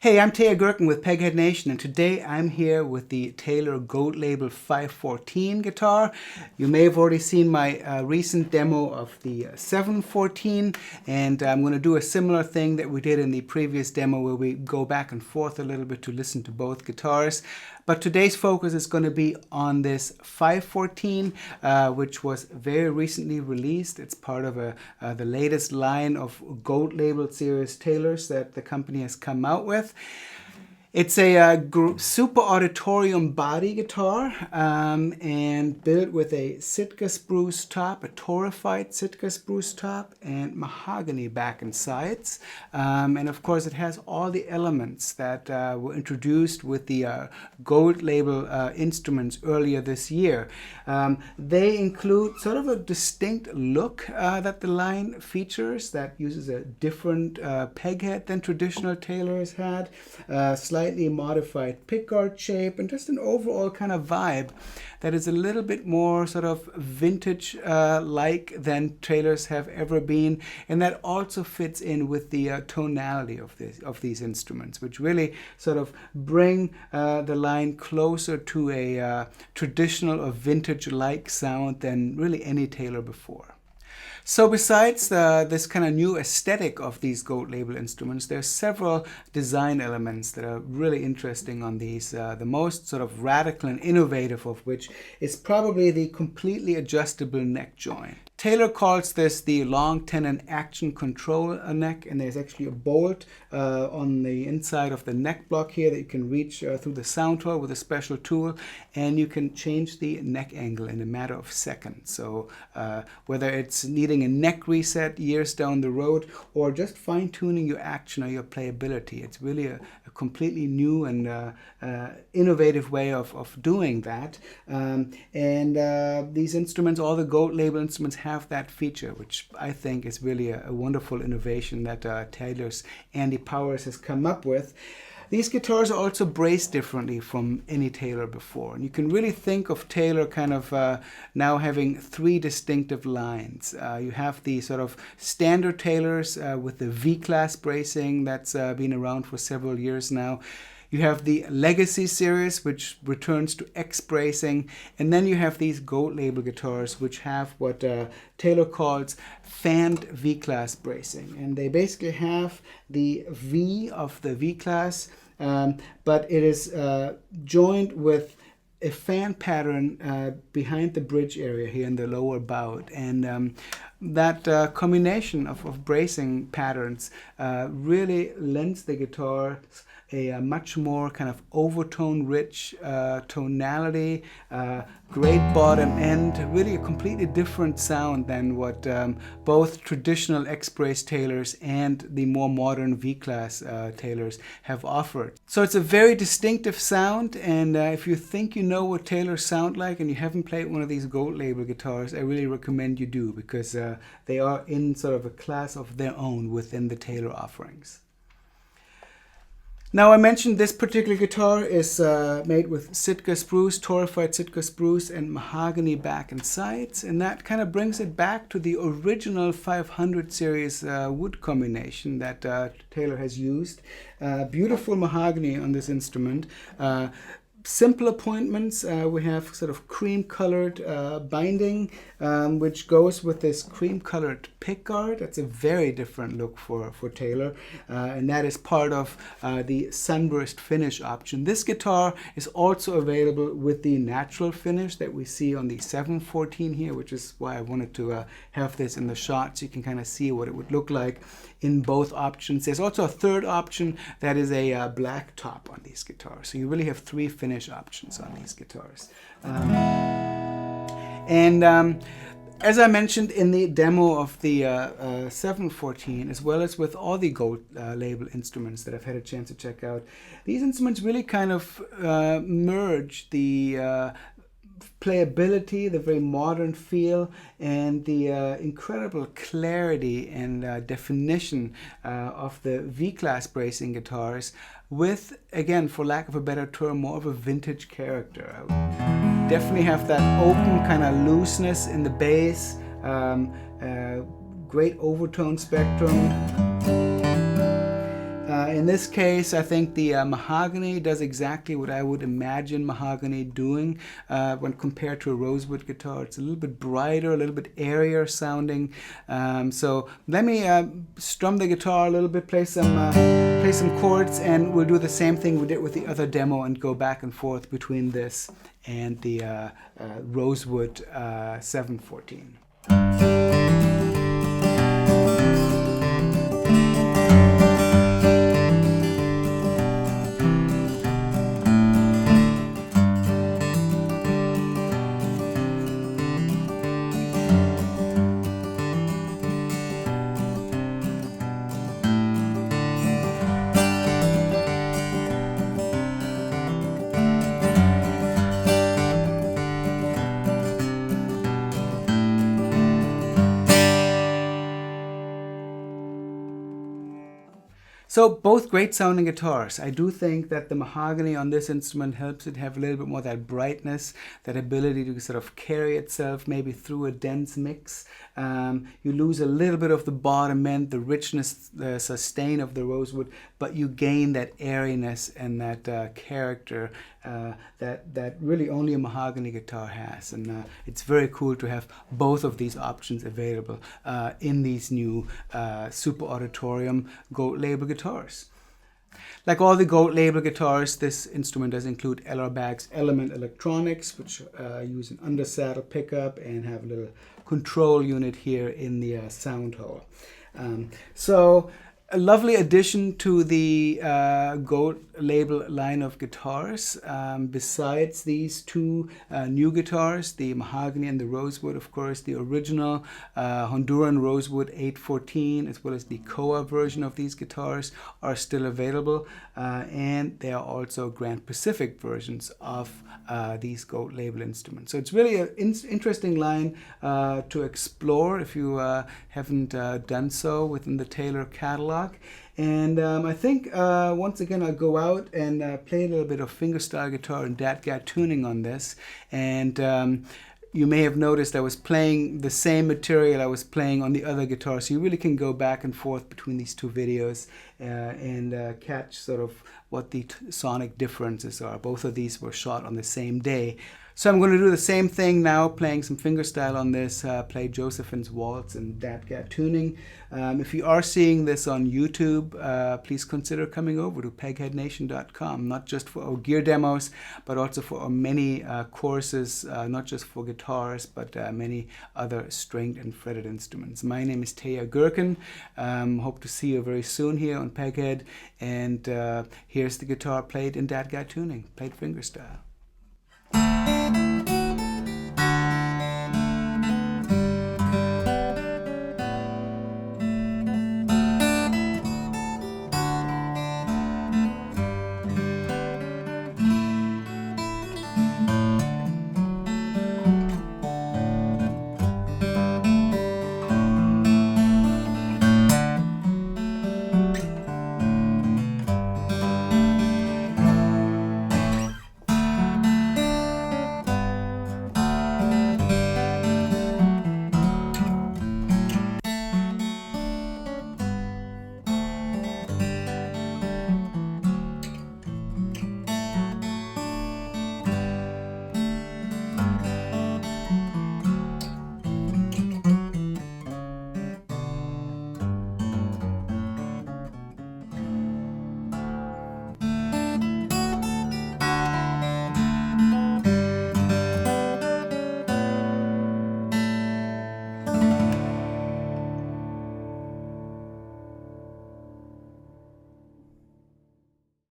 Hey, I'm Teja Gerken with Peghead Nation, and today I'm here with the Taylor Gold Label 514 guitar. You may have already seen my recent demo of the 714, and I'm going to do a similar thing that we did in the previous demo where we go back and forth a little bit to listen to both guitars. But today's focus is going to be on this 514, which was very recently released. It's part of the latest line of Gold Label series Taylors that the company has come out with. It's a Super Auditorium body guitar and built with a Sitka spruce top, a torrefied Sitka spruce top, and mahogany back and sides. And of course, it has all the elements that were introduced with the Gold Label instruments earlier this year. They include sort of a distinct look that the line features that uses a different peghead than traditional Taylors had. Slightly modified pickguard shape, and just an overall kind of vibe that is a little bit more sort of vintage like than Taylors have ever been, and that also fits in with the tonality of these instruments, which really sort of bring the line closer to a traditional or vintage-like sound than really any Taylor before. So besides this kind of new aesthetic of these Gold Label instruments, there's several design elements that are really interesting on these. The most sort of radical and innovative of which is probably the completely adjustable neck joint. Taylor calls this the long tenon action control neck, and there's actually a bolt on the inside of the neck block here that you can reach through the sound hole with a special tool, and you can change the neck angle in a matter of seconds. So whether it's needing a neck reset years down the road or just fine-tuning your action or your playability, it's really a completely new and innovative way of doing that. These instruments, all the Gold Label instruments, have that feature, which I think is really a wonderful innovation that Taylor's Andy Powers has come up with. These guitars are also braced differently from any Taylor before. And you can really think of Taylor kind of now having three distinctive lines. You have the sort of standard Taylors with the V-class bracing that's been around for several years now. You have the Legacy series, which returns to X bracing, and then you have these Gold Label guitars, which have what Taylor calls fanned V-class bracing. And they basically have the V of the V-class, but it is joined with a fan pattern behind the bridge area here in the lower bout. And that combination of bracing patterns really lends the guitar a much more kind of overtone-rich tonality, great bottom end, really a completely different sound than what both traditional X-brace Taylors and the more modern V-class Taylors have offered. So it's a very distinctive sound, and if you think you know what Taylors sound like and you haven't played one of these Gold Label guitars, I really recommend you do, because they are in sort of a class of their own within the Taylor offerings. Now, I mentioned this particular guitar is made with Sitka spruce, torrefied Sitka spruce, and mahogany back and sides, and that kind of brings it back to the original 500 series wood combination that Taylor has used. Beautiful mahogany on this instrument. Simple appointments. We have sort of cream-colored binding, which goes with this cream-colored pickguard. That's a very different look for Taylor, and that is part of the sunburst finish option. This guitar is also available with the natural finish that we see on the 714 here, which is why I wanted to have this in the shot so you can kind of see what it would look like in both options. There's also a third option that is a black top on these guitars. So you really have three finish options on these guitars. As I mentioned in the demo of the 714, as well as with all the Gold Label instruments that I've had a chance to check out, these instruments really kind of merge the playability, the very modern feel, and the incredible clarity and definition of the V-class bracing guitars with, again, for lack of a better term, more of a vintage character. I definitely have that open kind of looseness in the bass, great overtone spectrum. In this case, I think the mahogany does exactly what I would imagine mahogany doing when compared to a rosewood guitar. It's a little bit brighter, a little bit airier sounding. So let me strum the guitar a little bit, play some chords, and we'll do the same thing we did with the other demo and go back and forth between this and the rosewood 714. So both great sounding guitars. I do think that the mahogany on this instrument helps it have a little bit more that brightness, that ability to sort of carry itself maybe through a dense mix. You lose a little bit of the bottom end, the richness, the sustain of the rosewood, but you gain that airiness and that character that really only a mahogany guitar has. And it's very cool to have both of these options available in these new Super Auditorium Gold Label guitars. Like all the Gold Label guitars, this instrument does include LR Baggs Element electronics, which use an undersaddle pickup and have a little control unit here in the sound hole. So a lovely addition to the Gold Label line of guitars. Besides these two new guitars, the mahogany and the rosewood, of course, the original Honduran rosewood 814, as well as the Koa version of these guitars are still available. And there are also Grand Pacific versions of these Gold Label instruments. So it's really an interesting line to explore if you haven't done so within the Taylor catalog. And I think once again I'll go out and play a little bit of fingerstyle guitar and DAT tuning on this. And you may have noticed I was playing the same material I was playing on the other guitar, so you really can go back and forth between these two videos and catch sort of what the sonic differences are. Both of these were shot on the same day. So I'm going to do the same thing now, playing some fingerstyle on this, play Josephine's Waltz and DAT tuning. If you are seeing this on YouTube, please consider coming over to pegheadnation.com, not just for our gear demos, but also for our many courses, not just for guitars, but many other stringed and fretted instruments. My name is Teja Gerken. Hope to see you very soon here on Peghead. And here's the guitar played in DAT tuning, played fingerstyle.